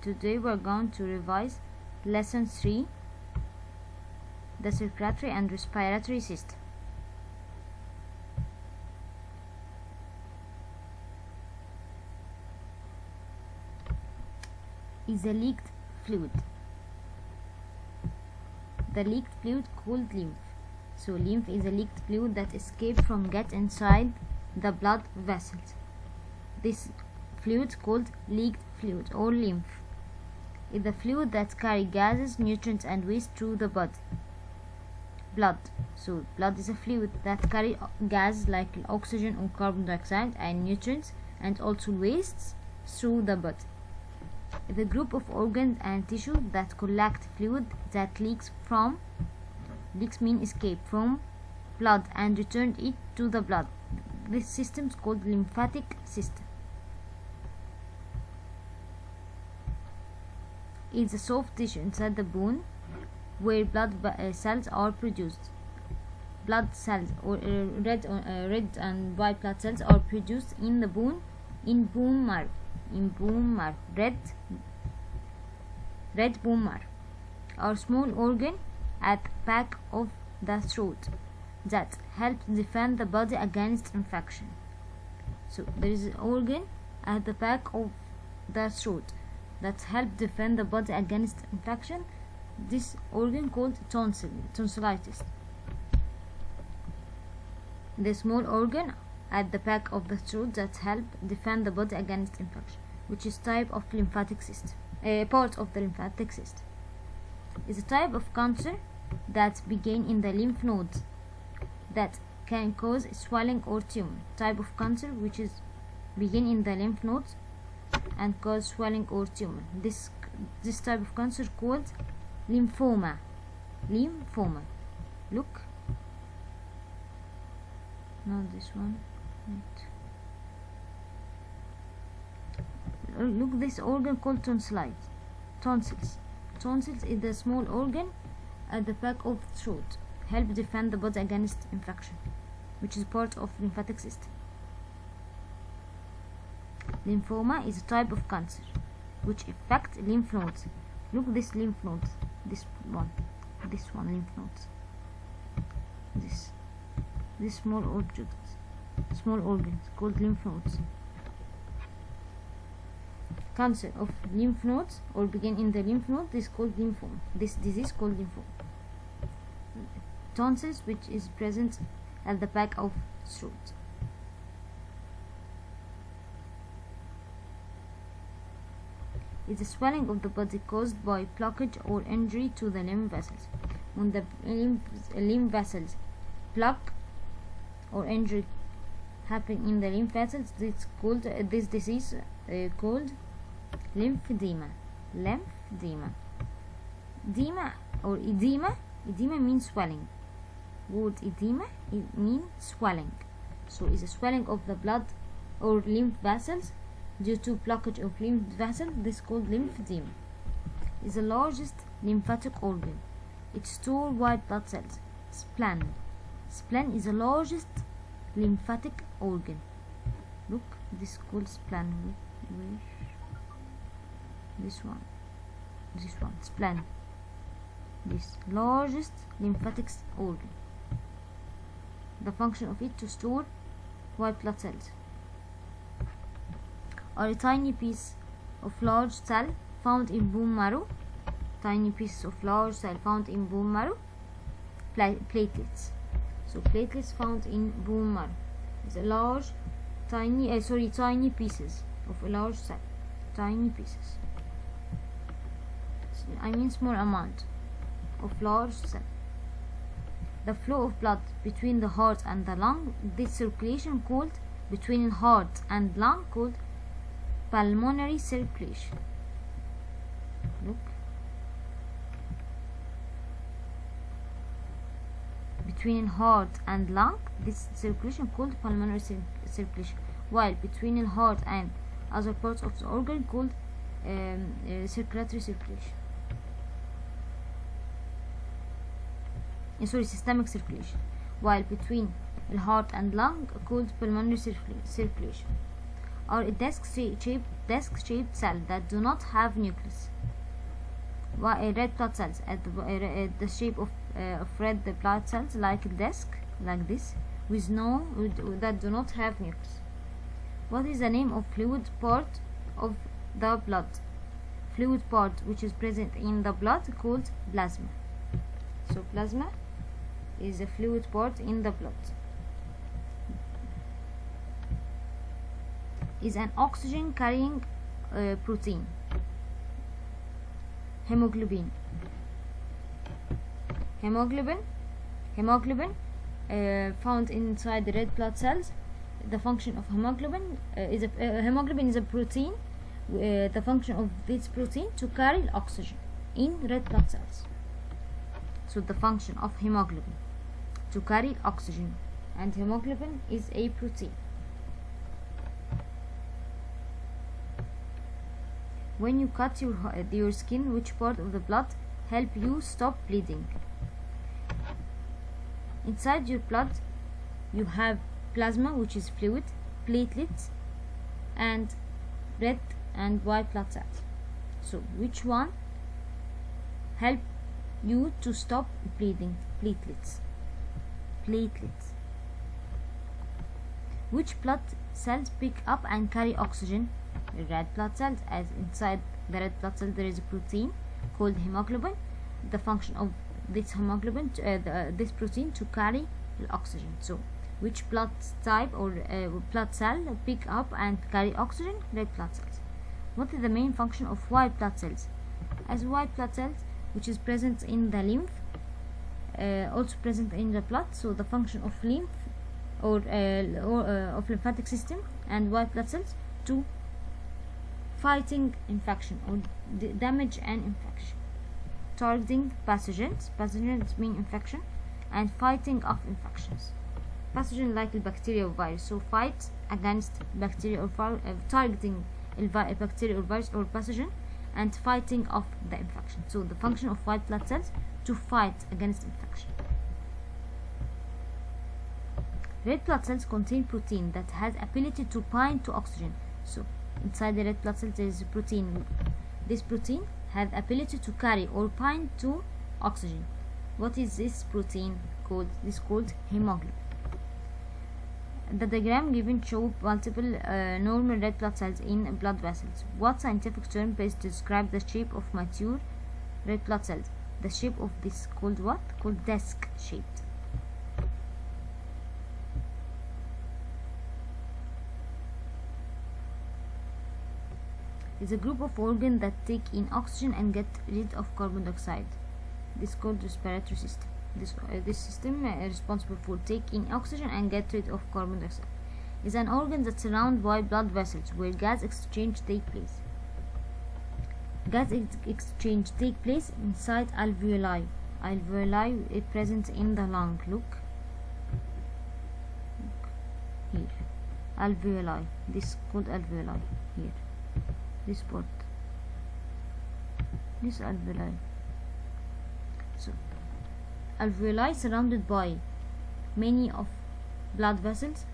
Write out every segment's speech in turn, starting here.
Today we're going to revise lesson 3, the circulatory and respiratory system. Is a leaked fluid. The leaked fluid called lymph. So lymph is a leaked fluid that escaped from gut inside the blood vessels. This fluid called leaked fluid or lymph is the fluid that carry gases, nutrients and waste through the body. Blood. So blood is a fluid that carry gases like oxygen or carbon dioxide and nutrients and also wastes through the body. The group of organs and tissue that collect fluid that leaks mean escape from blood and return it to the blood. This system is called lymphatic system. It's a soft tissue inside the bone where blood cells are produced. Blood cells or red and white blood cells are produced in the bone in bone marrow. Red bone marrow are small organ at the back of the throat that helps defend the body against infection. So there is an organ at the back of the throat that helps defend the body against infection. This organ called tonsillitis. The small organ at the back of the throat that help defend the body against infection, which is type of lymphatic system. Part of the lymphatic system is a type of cancer that begin in the lymph nodes that can cause swelling or tumor. Type of cancer which is begin in the lymph nodes and cause swelling or tumor. This type of cancer called lymphoma. Look, not this one. Look, this organ called tonsils. Tonsils is the small organ at the back of the throat, help defend the body against infection, which is part of lymphatic system. Lymphoma is a type of cancer which affect lymph nodes. Look, this lymph nodes, this one lymph nodes. This small organs called lymph nodes. Cancer of lymph nodes or begin in the lymph node is called lymphoma. This disease called lymphoma. Tonsils, which is present at the back of throat. It's a swelling of the body caused by blockage or injury to the lymph vessels. When the lymph vessels block or injury happen in the lymph vessels, this disease called lymphedema. Edema means swelling. Word edema, it means swelling. So it's a swelling of the blood or lymph vessels due to blockage of lymph vessels. This is called lymphedema. It's the largest lymphatic organ. It stores white blood cells. Spleen is the largest lymphatic organ. Look, this is called spleen. This one, spleen. This largest lymphatic organ. The function of it to store white blood cells are a tiny piece of large cell found in bone marrow. Tiny pieces of large cell found in bone marrow. Platelets. So platelets found in bone marrow is a large, tiny pieces of a large cell. Tiny pieces. Small amount of large cell. The flow of blood between the heart and the lung, this circulation called between heart and lung called pulmonary circulation. Look. Between heart and lung, this circulation called pulmonary circulation, while between the heart and other parts of the organ called circulatory circulation. Systemic circulation, while between the heart and lung called pulmonary circulation. are a disc-shaped cell that do not have nucleus. Red blood cells at the shape of red blood cells, like a disc, like this, that do not have nucleus. What is the name of fluid part of the blood? Fluid part which is present in the blood called plasma. So plasma is a fluid part in the blood. Is an oxygen carrying protein. Hemoglobin found inside the red blood cells. The function of hemoglobin is a protein. The function of this protein to carry oxygen in red blood cells. So the function of hemoglobin to carry oxygen, and hemoglobin is a protein. When you cut your skin, which part of the blood help you stop bleeding? Inside your blood you have plasma, which is fluid, platelets, and red and white blood cells. So which one help you to stop bleeding? Platelets. Which blood cells pick up and carry oxygen? Red blood cells, as inside the red blood cell there is a protein called hemoglobin. The function of this hemoglobin, this protein, to carry the oxygen. So which blood type or blood cell pick up and carry oxygen? Red blood cells. What is the main function of white blood cells? As white blood cells, which is present in the lymph, also present in the blood. So the function of lymph or of lymphatic system and white blood cells to fighting infection or damage and infection, targeting pathogens mean infection, and fighting off infections. Pathogen like the bacteria or virus, so fight against bacteria or targeting bacteria or virus or pathogen, and fighting off the infection. So the function of white blood cells to fight against infection. Red blood cells contain protein that has ability to bind to oxygen. So inside the red blood cells there is a protein. This protein has ability to carry or bind to oxygen. What is this protein called? This is called hemoglobin. The diagram given shows multiple normal red blood cells in blood vessels. What scientific term is to describe the shape of mature red blood cells? The shape of this called what? Called disc shaped. Is a group of organs that take in oxygen and get rid of carbon dioxide. This is called respiratory system. This system is responsible for taking oxygen and get rid of carbon dioxide. Is an organ that's surrounded by blood vessels where gas exchange take place. Gas exchange take place inside alveoli. Alveoli is present in the lung. Look here. Alveoli. This is called alveoli here. This part. This alveoli. So alveoli surrounded by many of blood vessels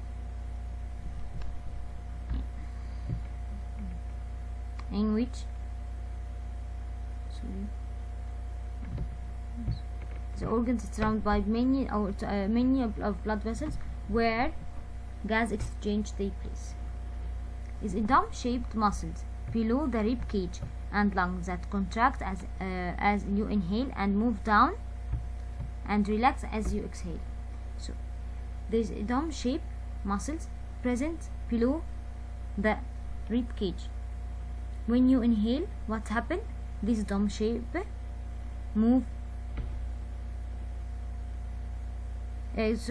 in which the organs are surrounded by many of blood vessels where gas exchange take place. Is a dome-shaped muscles below the rib cage and lungs that contract as you inhale and move down and relax as you exhale. So there's a dome-shaped muscles present below the rib cage. When you inhale, what happens? This dome shape move. This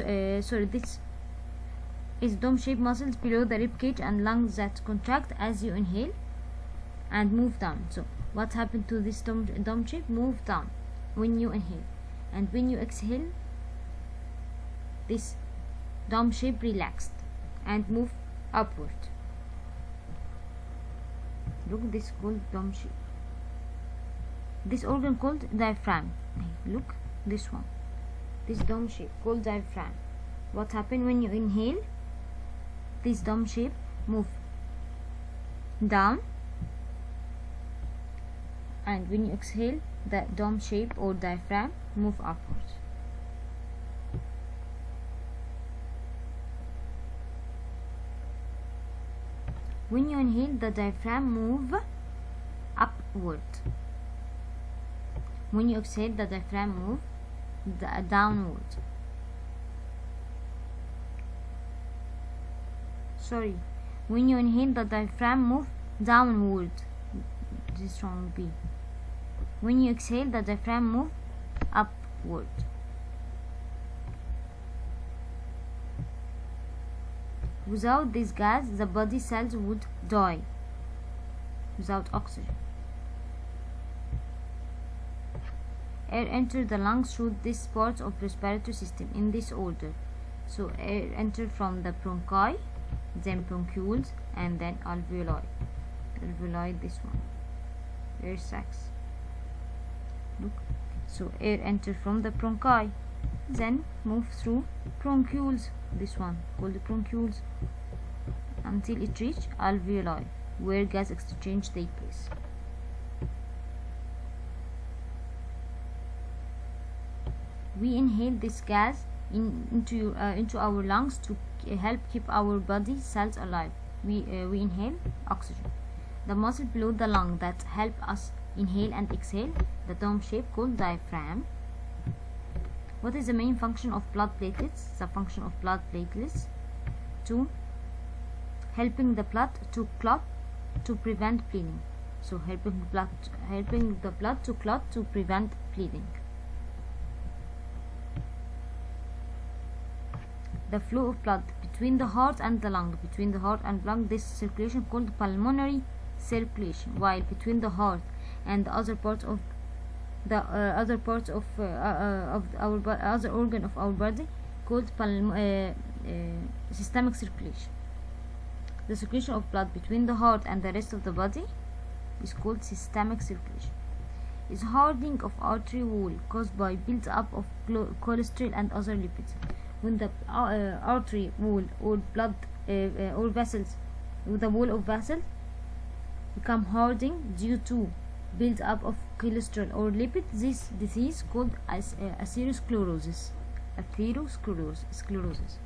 is dome-shaped muscles below the rib cage and lungs that contract as you inhale and move down. So what happened to this dome shape? Move down when you inhale, and when you exhale, this dome shape relaxed and move upward. Look, this called dome shape. This organ called diaphragm. Look, this one. This dome shape called diaphragm. What happened when you inhale? This dome shape move down, and when you exhale, the dome shape or diaphragm move upward. When you inhale, the diaphragm move upward. When you exhale, the diaphragm move downward. Sorry. When you inhale, the diaphragm move downward. This wrong B. When you exhale, the diaphragm move upward. Without this gas, the body cells would die. Without oxygen. Air enters the lungs through this part of respiratory system in this order. So air enters from the bronchi, then bronchioles, and then alveoli. Alveoli, this one. Air sacs. Look. So air enters from the bronchi, then move through bronchioles, this one called the bronchioles, until it reaches alveoli, where gas exchange takes place. We inhale this gas into our lungs to help keep our body cells alive. We inhale oxygen. The muscle below the lung that help us inhale and exhale, the dome shape called diaphragm. What is the main function of blood platelets? The function of blood platelets to helping the blood to clot to prevent bleeding. So helping the blood to clot to prevent bleeding. The flow of blood between the heart and the lung. Between the heart and lung, this circulation called pulmonary circulation. While between the heart and the other parts of the other organ of our body called systemic circulation. The circulation of blood between the heart and the rest of the body is called systemic circulation. Is hardening of artery wall caused by build up of cholesterol and other lipids. When the artery wall or blood or vessels, the wall of vessels become hardening due to build up of cholesterol or lipids, this disease called atherosclerosis. Atherosclerosis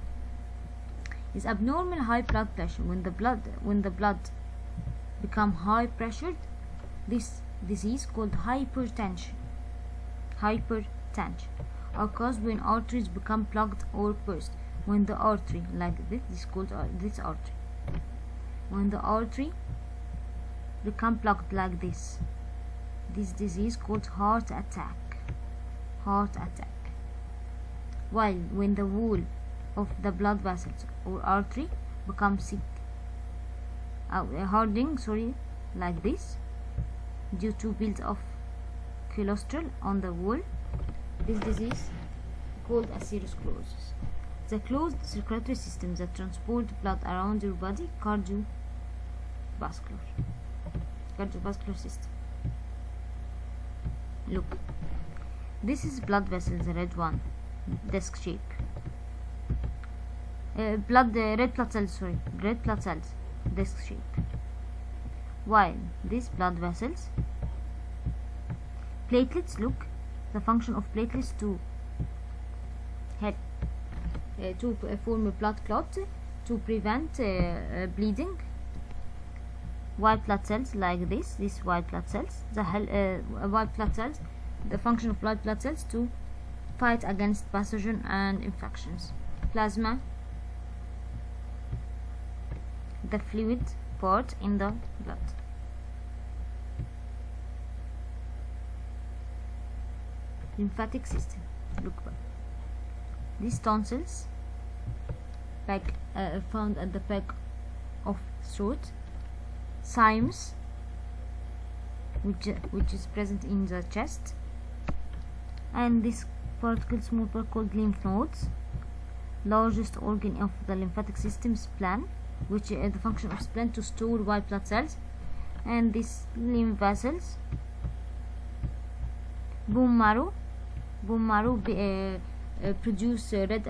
is abnormal high blood pressure. When the blood become high pressured, this disease called hypertension are caused when arteries become plugged or burst. When the artery like this is called this artery. When the artery become plugged like this disease called heart attack. While when the wall of the blood vessels or artery becomes sick, hardening, like this, due to build of cholesterol on the wall, this disease called atherosclerosis. The closed circulatory system that transport blood around your body, cardiovascular system. Look, this is blood vessel, the red one, disc shape. Red blood cells, disc shape. While these blood vessels, platelets, look, the function of platelets to help to form a blood clot to prevent bleeding. White blood cells like this, these white blood cells, white blood cells, the function of white blood cells to fight against pathogen and infections. Plasma, the fluid part in the blood. Lymphatic system. Look back. These tonsils, found at the back of throat. Thymus, which is present in the chest, and this small part called lymph nodes. Largest organ of the lymphatic system, spleen, which the function of spleen to store white blood cells, and these lymph vessels. Bone marrow produce red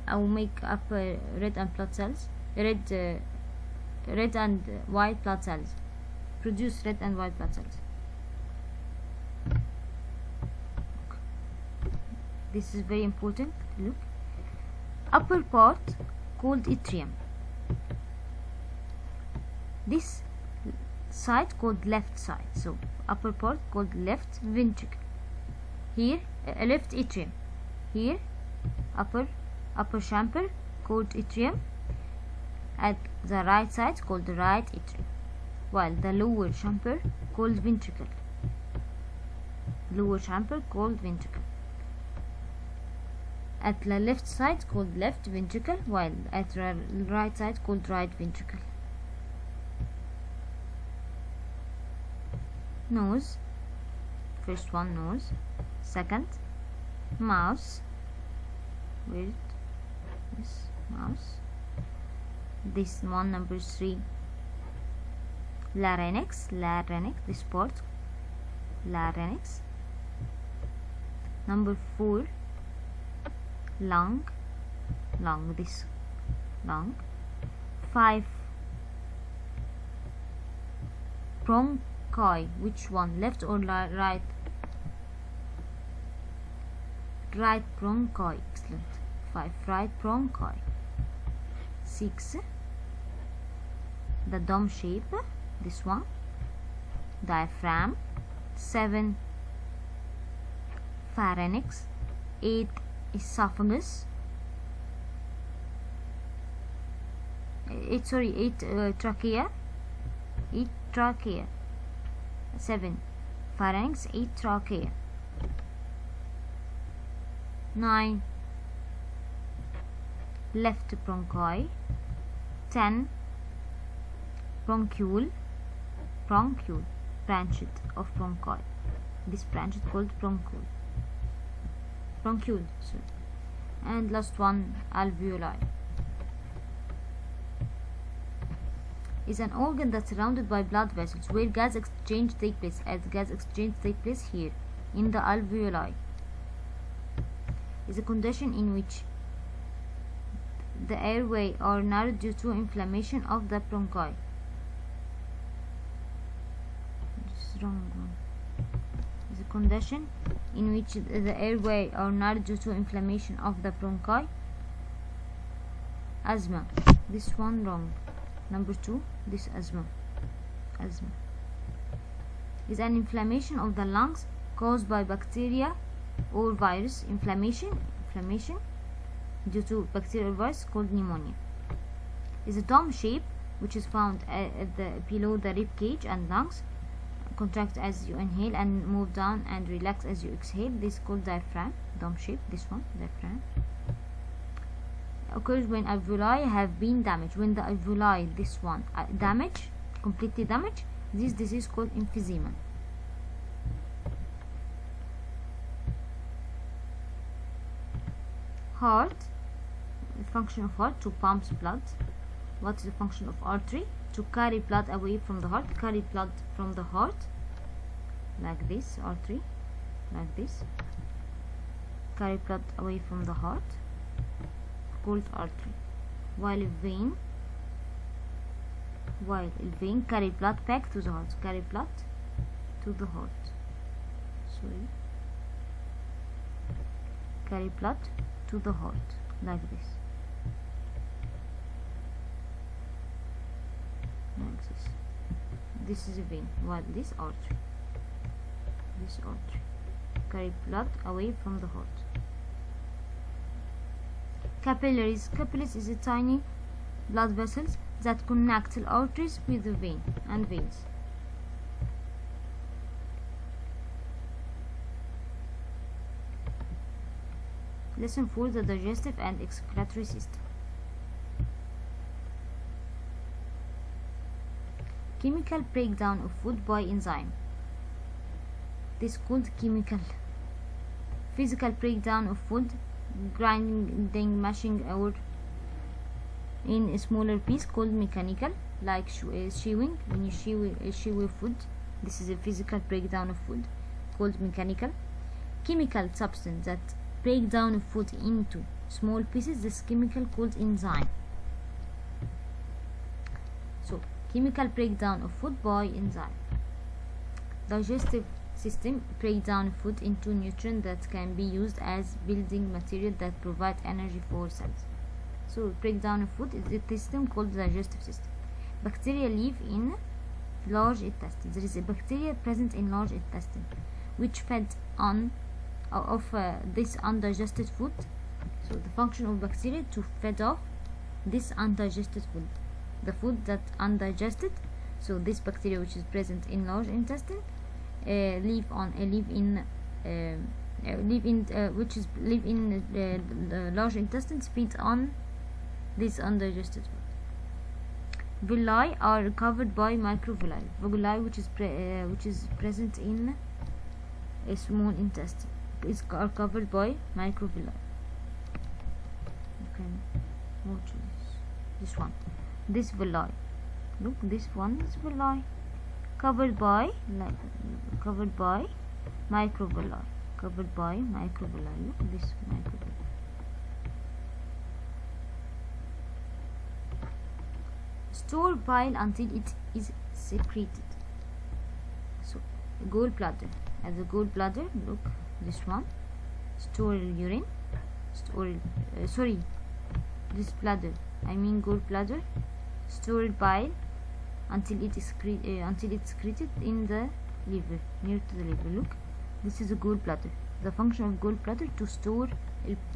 or make up red and blood cells, red and white blood cells. produce red and white blood cells. This is very important. Look, upper part called atrium. This side called left side. So upper part called left ventricle. Here left atrium. Here upper chamber called atrium. At the right side called the right atrium, while the lower chamber called ventricle. Lower chamber called ventricle. At the left side called left ventricle, while at the right side called right ventricle. Nose. First one, nose. Second, mouth. Wait, this mouth. This one, number 3, larynx. This part, larynx. Number 4, lung. This lung. 5, bronchi. Which one, left or right? Right bronchi. Excellent. 5, right bronchi. 6, the dome shape, this one, diaphragm. 7, pharynx. 8, esophagus. 8 trachea. 8 trachea. 7, pharynx. 8 trachea. 9, left bronchi. 10, bronchiole. Branch of bronchi. This branch is called bronchiole. Sorry. And last one, alveoli. Is an organ that's surrounded by blood vessels where gas exchange takes place. As gas exchange takes place here in the alveoli. Is a condition in which the airway are narrowed due to inflammation of the bronchi. This is wrong one. Is a condition in which the airway are narrowed due to inflammation of the bronchi. Asthma. This one wrong. Number 2. This asthma. Is an inflammation of the lungs caused by bacteria or virus. Inflammation due to bacterial virus called pneumonia. Is a dome shape which is found below the rib cage and lungs. Contract as you inhale and move down and relax as you exhale. This is called diaphragm. Dome shape. This one, diaphragm. Occurs when alveoli have been damaged. When the alveoli, this one, completely damaged, this disease is called emphysema. Heart. The function of heart, to pump blood. What is the function of artery? To carry blood away from the heart. Carry blood from the heart, like this. Artery, like this. Carry blood away from the heart, called artery. While a vein carry blood back to the heart. Carry blood to the heart. Sorry. Carry blood to the heart, like this. Like this. This is a vein, while this artery. Carry blood away from the heart. Capillaries. Capillaries is a tiny blood vessels that connect arteries with the vein and veins. Lesson 4, the digestive and excretory system. Chemical breakdown of food by enzyme. This is called chemical. Physical breakdown of food, grinding, mashing, or in a smaller piece, called mechanical, like chewing. When you chew food, this is a physical breakdown of food, called mechanical. Chemical substance that break down food into small pieces, this chemical called enzyme. So Chemical breakdown of food by enzyme. Digestive system break down food into nutrients that can be used as building material that provide energy for cells. So breakdown of food is a system called digestive system. Bacteria live in large intestine. There is a bacteria present in large intestine which fed on this undigested food. So the function of bacteria to feed off this undigested food, the food that undigested. So this bacteria which is present in large intestine live in the large intestine, feeds on this undigested food. Villi are covered by microvilli. Villi, which is present in a small intestine, are covered by microvilli. Okay, watch this one. This villi. Look, this one is villi, covered by microvilli. Covered by microvilli. Look, this microvilli. Store bile until it is secreted. So gallbladder. As a gallbladder, look, this one. Store urine. This bladder. I mean gallbladder. Store bile until it is secreted in the liver, near to the liver. Look, this is a gallbladder. The function of gallbladder to store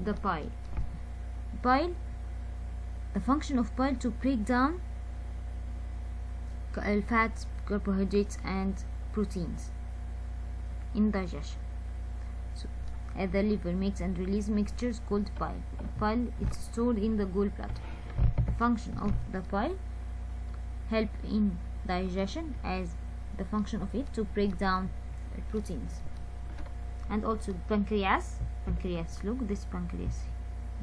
the bile. The function of bile to break down fats, carbohydrates, and proteins in digestion. So, the liver makes and releases mixtures called bile. Bile is stored in the gallbladder. The function of the bile help in digestion as the function of it to break down proteins. And also pancreas. Look, this pancreas,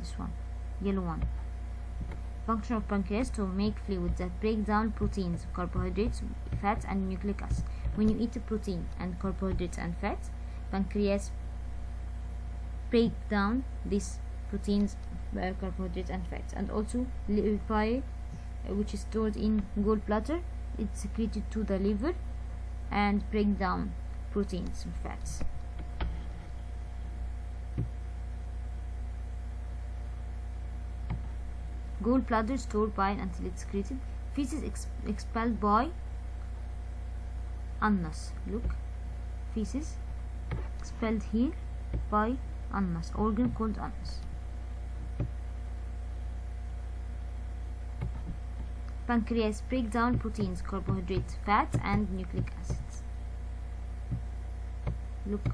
this one, yellow one. Function of pancreas to make fluids that break down proteins, carbohydrates, fats, and nucleic acid. When you eat a protein and carbohydrates and fats, pancreas break down these proteins, carbohydrates, and fats. And also bile, which is stored in gallbladder, it's secreted to the liver and break down proteins and fats. Gallbladder store bile until it's secreted. Feces expelled by annus. Look, feces expelled here by annus, organ called annus. Pancreas break down proteins, carbohydrates, fats, and nucleic acids. Look,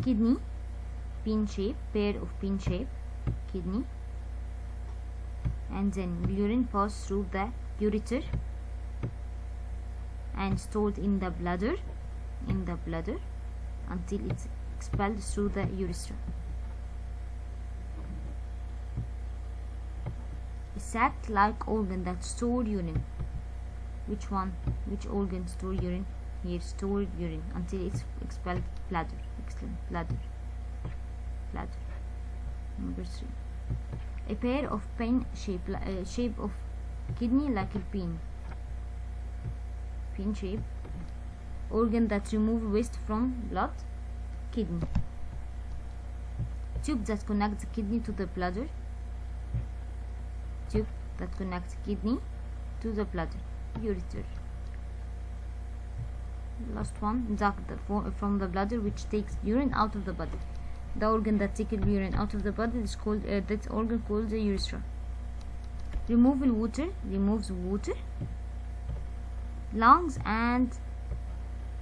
kidney, pin shape, pair of pin shape kidney, and then urine passes through the ureter and stored in the bladder until it's expelled through the urethra. A sac-like organ that store urine. Which one? Which organ store urine? Here, stored urine until it's expelled. Bladder. Excellent. Bladder. Number 3. A pair of pin shape of kidney like a pin shape organ that remove waste from blood. Kidney. Tube that connects the kidney to the bladder. Tube that connects kidney to the bladder. Ureter. Last one, duct from the bladder which takes urine out of the body. The organ that takes urine out of the body is called that organ called the urethra. Removes water, lungs and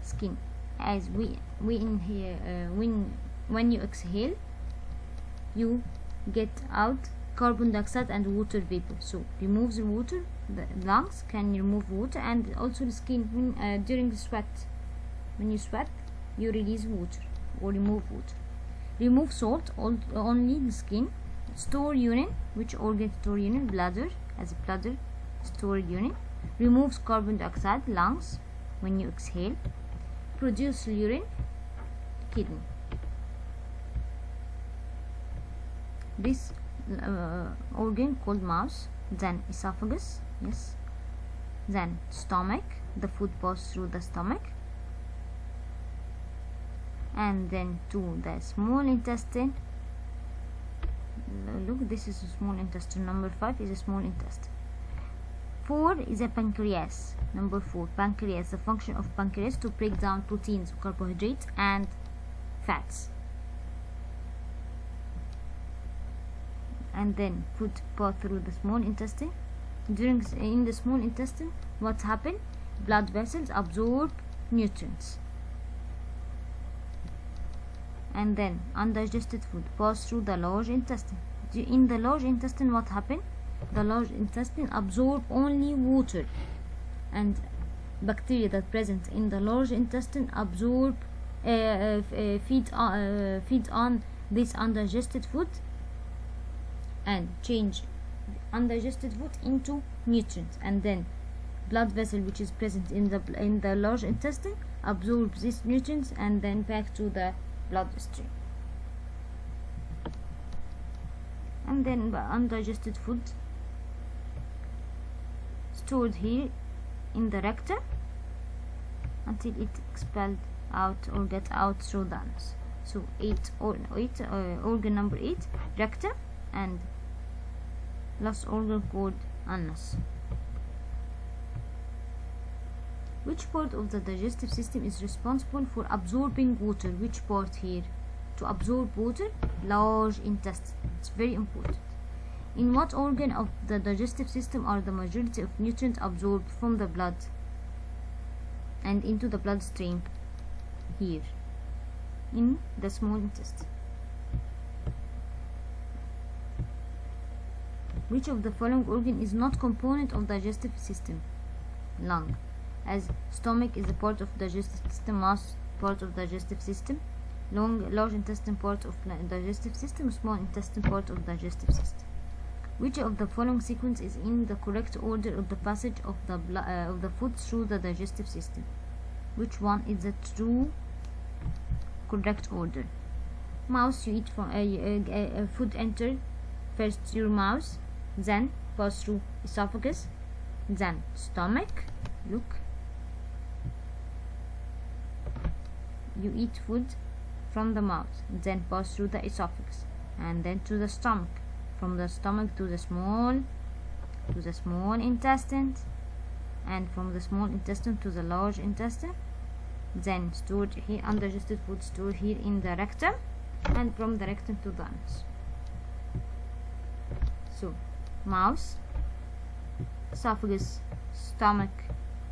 skin. As we inhale, when you exhale, you get out carbon dioxide and water vapor. So removes the water. The lungs can remove water, and also the skin. During the sweat, when you sweat, you release water or remove water. Remove salt, only the skin. Store urine. Which organ store urine? Bladder. As a bladder, store urine. Removes carbon dioxide. Lungs, when you exhale. Produce urine. Kidney. This organ called mouth. Then esophagus. Yes. Then stomach, the food passes through the stomach, and then to the small intestine. Look, this is a small intestine. Number 5 is a small intestine. 4 is a pancreas. Number 4, pancreas. The function of pancreas to break down proteins, carbohydrates, and fats. And then food pass through the small intestine. In the small intestine, what happens? Blood vessels absorb nutrients, and then undigested food pass through the large intestine. In the large intestine, what happens? The large intestine absorb only water, and bacteria that present in the large intestine absorb feed on this undigested food and change undigested food into nutrients, and then blood vessel which is present in the large intestine absorbs these nutrients and then back to the bloodstream. And then undigested food stored here in the rectum until it expelled out or get out through the anus. So organ number 8, rectum, and last organ called anus. Which part of the digestive system is responsible for absorbing water? Which part here? To absorb water? Large intestine. It's very important. In what organ of the digestive system are the majority of nutrients absorbed from the blood and into the bloodstream? Here, in the small intestine. Which of the following organ is not component of digestive system? Lung, as stomach is a part of digestive system, mouth part of digestive system, large intestine part of digestive system, small intestine part of digestive system. Which of the following sequence is in the correct order of the passage of the food through the digestive system? Which one is the true correct order? Mouth, you eat from food enter first your mouth, then pass through esophagus, then stomach. Look, you eat food from the mouth, then pass through the esophagus, and then to the stomach. From the stomach to the small intestine, and from the small intestine to the large intestine, then stored here, undigested food stored here in the rectum, and from the rectum to the anus. So mouth, esophagus, stomach,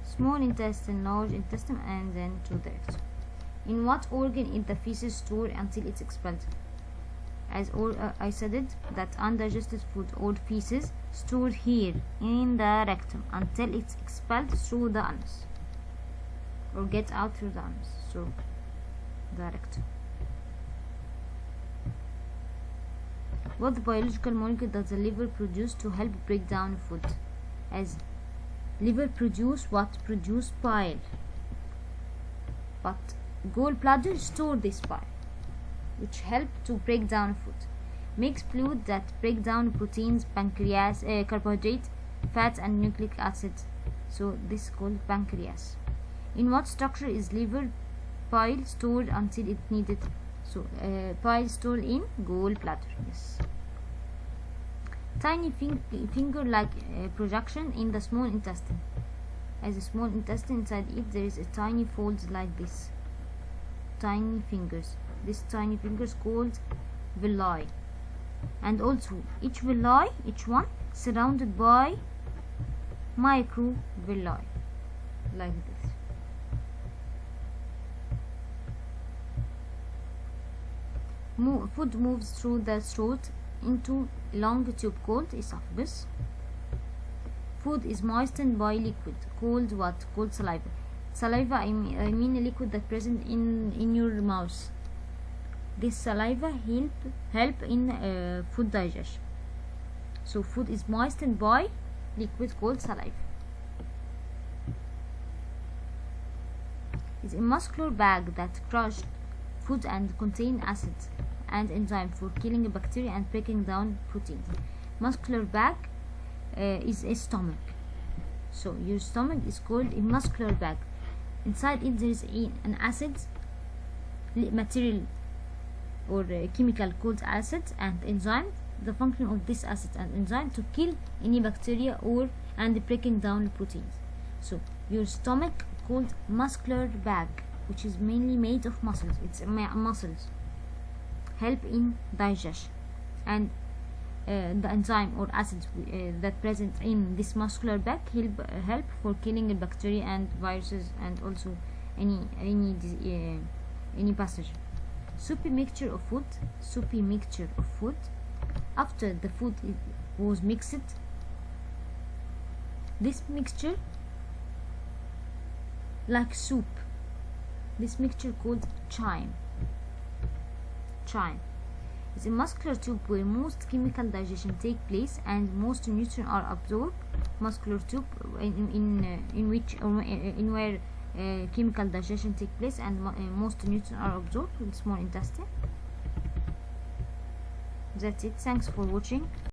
small intestine, large intestine, and then to the rectum. In what organ is the feces stored until it's expelled? As I said it, that undigested food or feces stored here in the rectum until it's expelled through the anus or get out through the anus, so the rectum. What biological molecule does the liver produce to help break down food? As liver produce what? Produce bile, but gallbladder store this bile, which help to break down food. Makes fluid that break down proteins, pancreas, carbohydrates, fats, and nucleic acids. So this is called pancreas. In what structure is liver bile stored until it needed? So bile stored in gallbladder. Yes. Tiny finger-like projection in the small intestine. As a small intestine, inside it there is a tiny folds like this. Tiny fingers. This tiny fingers called villi, and also each one surrounded by microvilli, like this. Food moves through the throat into a long tube called esophagus. Food is moistened by liquid called what? Called saliva. Saliva, I mean a liquid that present in your mouth. This saliva help in food digestion. So food is moistened by liquid called saliva. It's a muscular bag that crushed food and contain acids and enzyme for killing bacteria and breaking down proteins. Muscular bag is a stomach. So your stomach is called a muscular bag. Inside it there is an acid material or chemical called acid and enzyme. The function of this acid and enzyme to kill any bacteria and breaking down proteins. So your stomach called muscular bag, which is mainly made of muscles. It's muscles help in digestion, and the enzyme or acids that present in this muscular bag help for killing the bacteria and viruses and also any pathogen. Soupy mixture of food. After the food was mixed, this mixture like soup. This mixture called chyme is a muscular tube where most chemical digestion take place and most nutrients are absorbed. Muscular tube in where chemical digestion take place and most nutrients are absorbed in small intestine. That's it. Thanks for watching.